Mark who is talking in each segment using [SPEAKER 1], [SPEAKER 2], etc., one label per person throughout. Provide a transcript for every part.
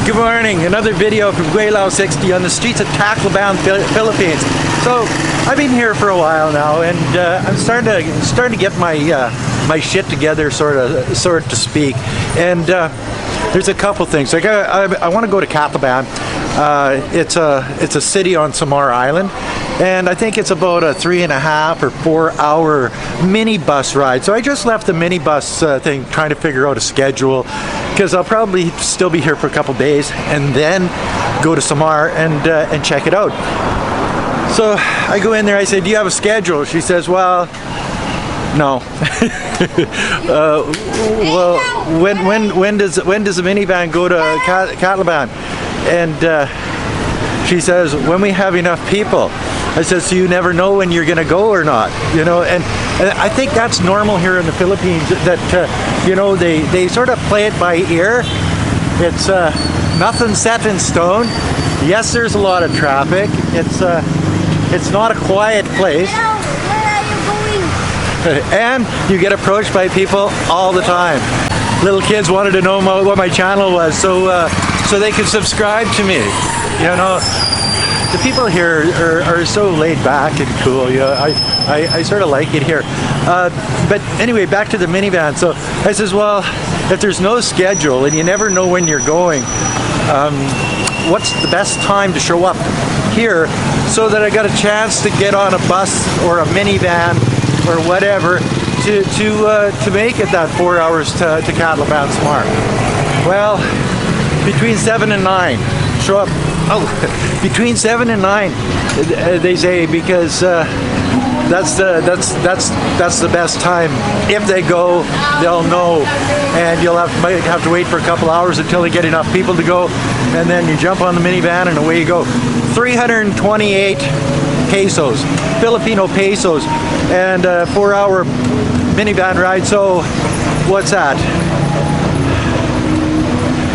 [SPEAKER 1] Good morning, another video from Gweilo 60 on the streets of Tacloban, Philippines. So I've been here for a while now, and I'm starting to get my shit together, sort to speak. And there's a couple things. Like I want to go to Tacloban. It's a city on Samar Island, and I think it's about a 3.5 or 4 hour minibus ride. So I just left the minibus thing, trying to figure out a schedule, because I'll probably still be here for a couple days, and then go to Samar and check it out. So I go in there. I say, "Do you have a schedule?" She says, "Well, no." Well, when does the minivan go to Tacloban? And she says, "When we have enough people." I said, "So you never know when you're gonna go or not, you know?" And I think that's normal here in the Philippines, that you know, they sort of play it by ear. It's nothing set in stone. Yes, there's a lot of traffic. It's not a quiet place.
[SPEAKER 2] Where are you going?
[SPEAKER 1] And you get approached by people all the time. Little kids wanted to know what my channel was, so they could subscribe to me. You know, the people here are so laid back and cool. You know, I sort of like it here. But anyway, back to the minivan. So I says, "Well, if there's no schedule and you never know when you're going, what's the best time to show up here so that I got a chance to get on a bus or a minivan or whatever to make it that 4 hours to Tacloban Samar?" Well, between 7 and 9. Show up. Oh, between 7 and 9, they say, because that's the best time. If they go, they'll know, and you'll might have to wait for a couple hours until they get enough people to go, and then you jump on the minivan and away you go. 328 pesos, Filipino pesos, and a 4 hour minivan ride. So what's that?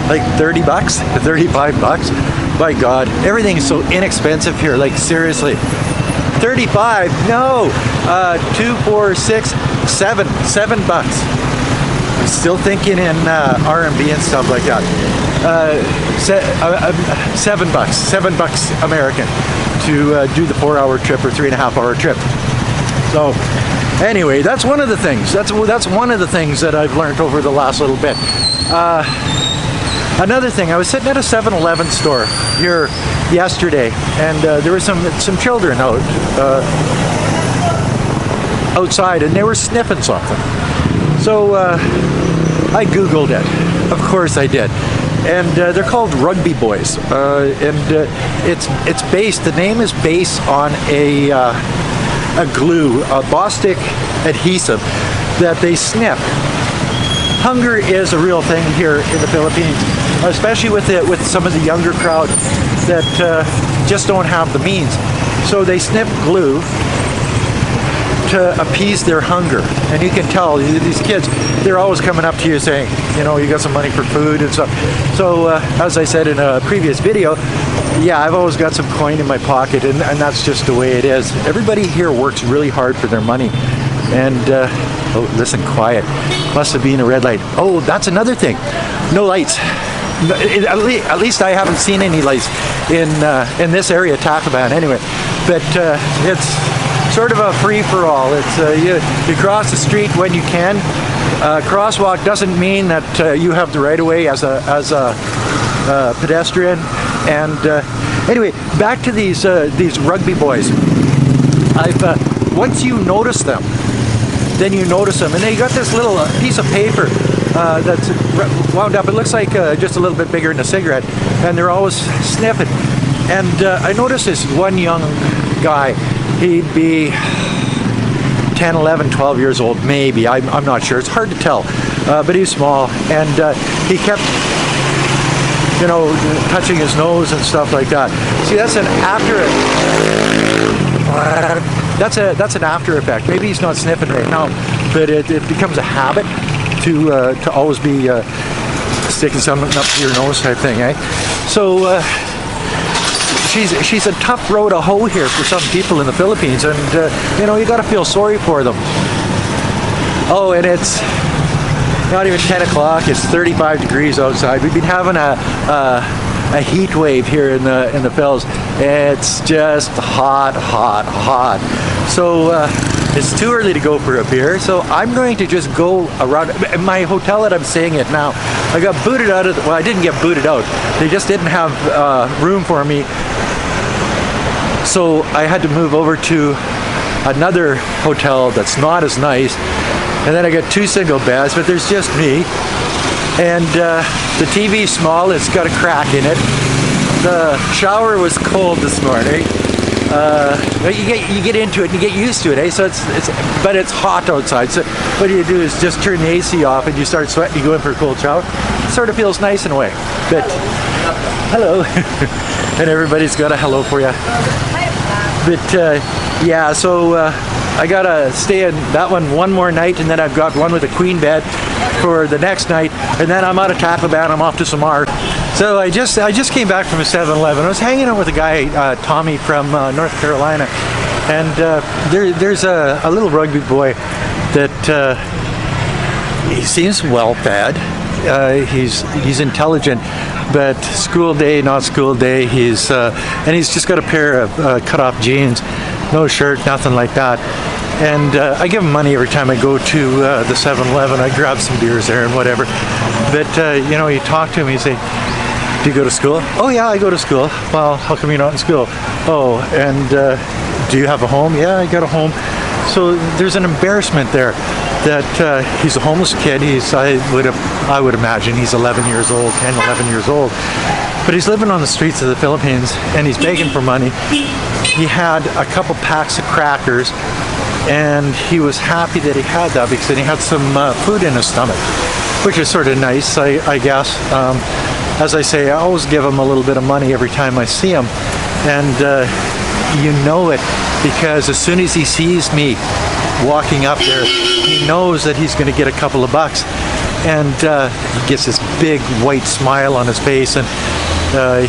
[SPEAKER 1] Like 30 bucks, 35 bucks. My God, everything is so inexpensive here. Like seriously, 35? No, 2, 4, 6, 7 bucks. I'm still thinking in RMB and stuff like that. 7 bucks, $7 American to do the 4 hour trip or 3.5 hour trip. So anyway, that's one of the things. That's one of the things that I've learned over the last little bit. Another thing, I was sitting at a 7-Eleven store here yesterday, and there were some children outside, and they were sniffing something. So I Googled it. Of course I did. And they're called Rugby Boys, and it's based. The name is based on a glue, a Bostik adhesive that they sniff. Hunger is a real thing here in the Philippines, especially with some of the younger crowd that just don't have the means. So they sniff glue to appease their hunger. And you can tell these kids, they're always coming up to you saying, you know, "You got some money for food?" and stuff. So as I said in a previous video, yeah, I've always got some coin in my pocket, and that's just the way it is. Everybody here works really hard for their money. And oh, listen, quiet. Must have been a red light. Oh, that's another thing. No lights. At least I haven't seen any lights in this area, Tacloban. Anyway, but it's sort of a free-for-all. It's you cross the street when you can. Crosswalk doesn't mean that you have the right of way as a pedestrian. And anyway, back to these Rugby Boys. Once you notice them, then you notice them, and they got this little piece of paper that's wound up. It looks like just a little bit bigger than a cigarette, and they're always sniffing. And I noticed this one young guy. He'd be 10, 11, 12 years old, maybe. I'm not sure. It's hard to tell, but he's small, and he kept, you know, touching his nose and stuff like that. See, that's an after. That's an after effect. Maybe he's not sniffing right now, but it becomes a habit to always be sticking something up to your nose type thing, eh? So she's a tough road to hoe here for some people in the Philippines, and you know, you got to feel sorry for them. Oh, and not even 10 o'clock. It's 35 degrees outside. We've been having a heat wave here in the Fells. It's just hot, hot, hot. So it's too early to go for a beer. So I'm going to just go around my hotel that I'm staying at now. I got booted out of. Well, I didn't get booted out. They just didn't have room for me. So I had to move over to another hotel that's not as nice. And then I got 2 single beds, but there's just me. And the TV's small, it's got a crack in it. The shower was cold this morning. You get into it and you get used to it, eh? So but it's hot outside. So what you do is just turn the AC off and you start sweating, you go in for a cold shower. It sort of feels nice in a way. But hello. And everybody's got a hello for you. But yeah, so I gotta stay in that one more night, and then I've got one with a queen bed for the next night, and then I'm out of Tacloban. I'm off to Samar. So I just came back from a 7-Eleven. I was hanging out with a guy, Tommy from North Carolina, and there's a little rugby boy that he seems well fed. He's intelligent, but school day, not school day. And he's just got a pair of cut-off jeans, no shirt, nothing like that. And I give him money every time I go to the 7-Eleven. I grab some beers there and whatever. But you know, you talk to him, you say, "Do you go to school?" "Oh yeah, I go to school." "Well, how come you're not in school?" "Oh, and do you have a home?" "Yeah, I got a home." So there's an embarrassment there that he's a homeless kid. I would imagine he's 11 years old, 10, 11 years old. But he's living on the streets of the Philippines and he's begging for money. He had a couple packs of crackers and he was happy that he had that because then he had some food in his stomach, which is sort of nice, I guess. As I say, I always give him a little bit of money every time I see him. And you know it because as soon as he sees me walking up there, he knows that he's going to get a couple of bucks, and he gets this big white smile on his face, and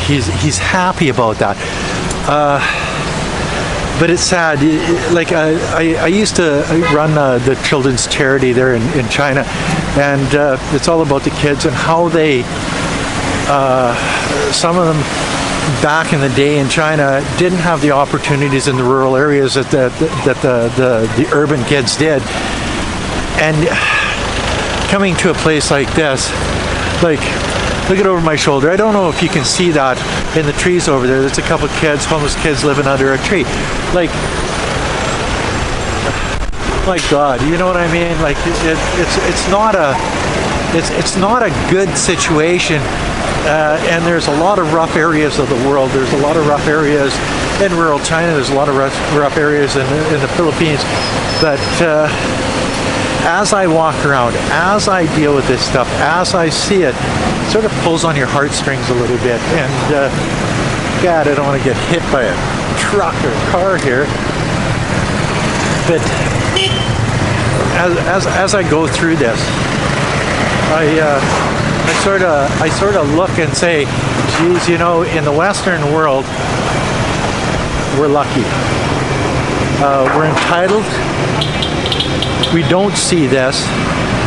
[SPEAKER 1] he's happy about that. But it's sad. Like I used to run the children's charity there in China, and it's all about the kids and how they. Some of them back in the day in China didn't have the opportunities in the rural areas that the urban kids did. And coming to a place like this, like, look at over my shoulder. I don't know if you can see that in the trees over there. There's a couple of kids, homeless kids living under a tree. Like, my God, you know what I mean? Like, it's not a good situation. And there's a lot of rough areas of the world. There's a lot of rough areas in rural China. There's a lot of rough areas in the Philippines. But as I walk around, as I deal with this stuff, as I see it, it sort of pulls on your heartstrings a little bit. And God, I don't want to get hit by a truck or a car here. But as I go through this, I sort of look and say, geez, you know, in the Western world, we're lucky. We're entitled. We don't see this.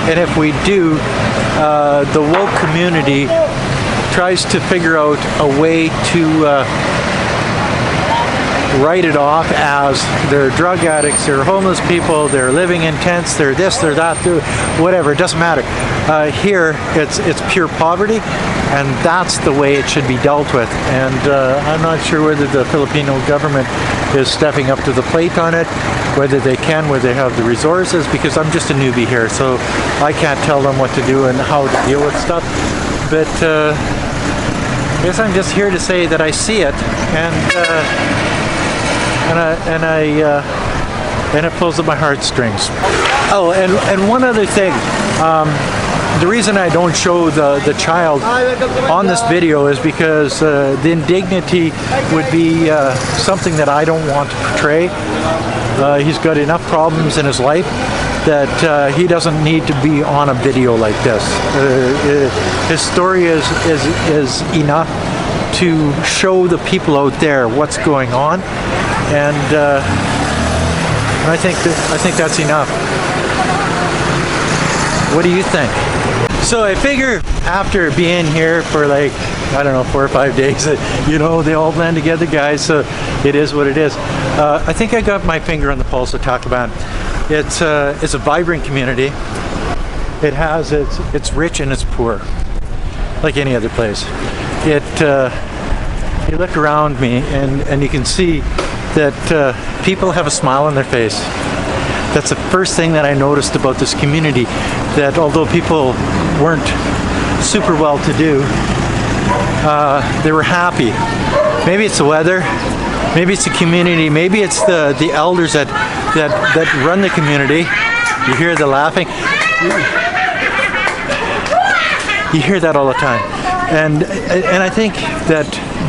[SPEAKER 1] And if we do, the woke community tries to figure out a way to write it off as they're drug addicts, they're homeless people, they're living in tents, they're this, they're that, they're whatever, it doesn't matter. Here, it's pure poverty, and that's the way it should be dealt with. And I'm not sure whether the Filipino government is stepping up to the plate on it, whether they can, whether they have the resources, because I'm just a newbie here, so I can't tell them what to do and how to deal with stuff. But I guess I'm just here to say that I see it, and it pulls at my heartstrings. Oh, and one other thing. The reason I don't show the child on this video is because the indignity would be something that I don't want to portray. He's got enough problems in his life that he doesn't need to be on a video like this. His story is enough to show the people out there what's going on, and I think that's enough. What do you think? So I figure after being here for like, I don't know, 4 or 5 days, you know, they all blend together, guys, so it is what it is. I think I got my finger on the pulse of Tacloban. It's a vibrant community. It has, it's rich and it's poor, like any other place. You look around me and you can see that people have a smile on their face. That's the first thing that I noticed about this community, that although people weren't super well to do, they were happy. Maybe it's the weather, maybe it's the community, maybe it's the elders that run the community. You hear the laughing. You hear that all the time. And I think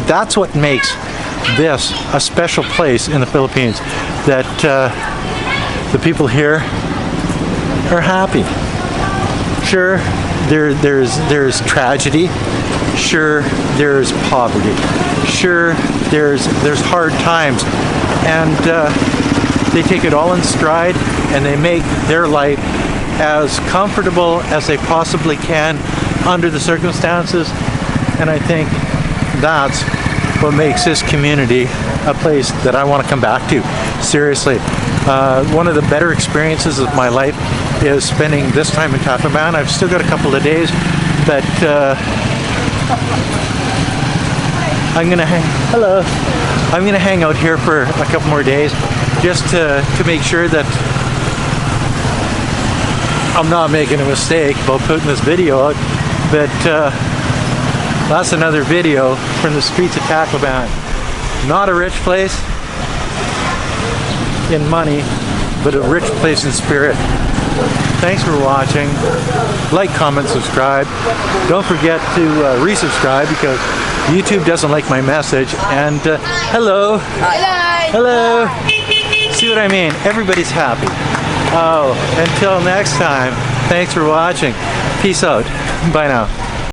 [SPEAKER 1] that's what makes this a special place in the Philippines, that the people here are happy. Sure, there's tragedy. Sure, there's poverty. Sure, there's hard times, and they take it all in stride and they make their life as comfortable as they possibly can under the circumstances. And I think that's what makes this community a place that I want to come back to. Seriously, one of the better experiences of my life is spending this time in Tacloban. I've still got a couple of days, but I'm gonna hang out here for a couple more days, just to make sure that I'm not making a mistake about putting this video out. But that's another video from the streets of Tacloban. Not a rich place in money, but a rich place in spirit. Thanks for watching. Like, comment, subscribe. Don't forget to resubscribe, because YouTube doesn't like my message. And hello. Hello. See what I mean? Everybody's happy. Oh, until next time, thanks for watching. Peace out. Bye now.